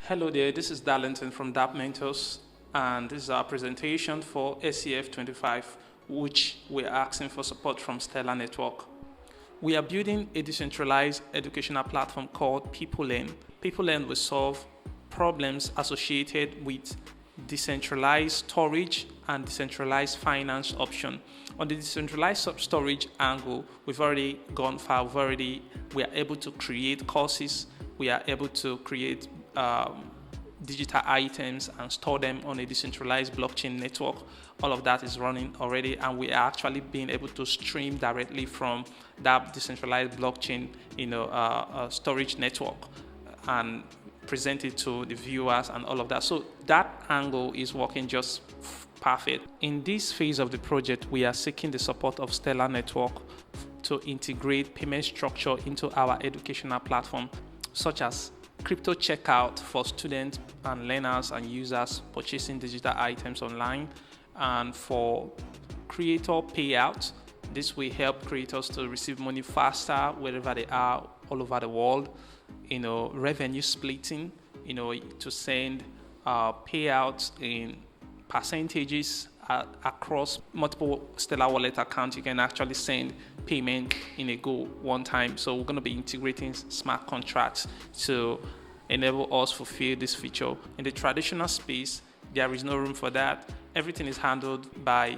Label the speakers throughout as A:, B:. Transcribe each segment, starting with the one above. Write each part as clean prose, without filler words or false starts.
A: Hello there, this is Darlington from DApp Mentors, and this is our presentation for SCF 25, which we're asking for support from Stellar Network. We are building a decentralized educational platform called PeopleLearn. PeopleLearn will solve problems associated with decentralized storage and decentralized finance option. On the decentralized storage angle, we've already gone far. We are able to create courses. We are able to create digital items and store them on a decentralized blockchain network. All of that is running already, and we are actually being able to stream directly from that decentralized blockchain, storage network, and present it to the viewers and all of that. So that angle is working just perfect. In this phase of the project, we are seeking the support of Stellar Network to integrate payment structure into our educational platform, such as crypto checkout for students and learners and users purchasing digital items online, and for creator payout. This will help creators to receive money faster wherever they are all over the world. Revenue splitting, to send payouts in percentages across multiple Stellar Wallet accounts. You can actually send payment in a go one time. So we're going to be integrating smart contracts to enable us fulfill this feature. In the traditional space, there is no room for that. Everything is handled by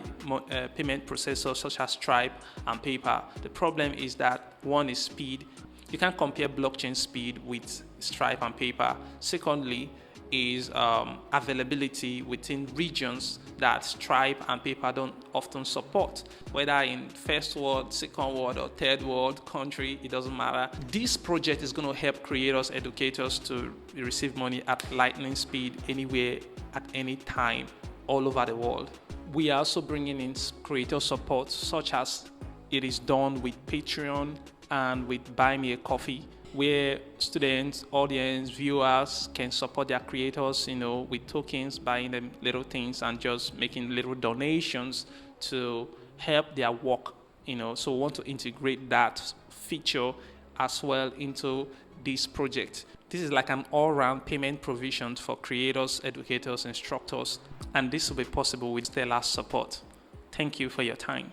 A: payment processors such as Stripe and PayPal. The problem is that one is speed. You can't compare blockchain speed with Stripe and PayPal. Secondly, is availability within regions that Stripe and PayPal don't often support, whether in first world, second world, or third world country, it doesn't matter. This project is going to help creators, educators to receive money at lightning speed anywhere, at any time, all over the world. We are also bringing in creator support, such as it is done with Patreon and with Buy Me a Coffee, where students, audience, viewers can support their creators, with tokens, buying them little things and just making little donations to help their work, So we want to integrate that feature as well into this project. This is like an all-round payment provision for creators, educators, instructors, and this will be possible with Stellar support. Thank you for your time.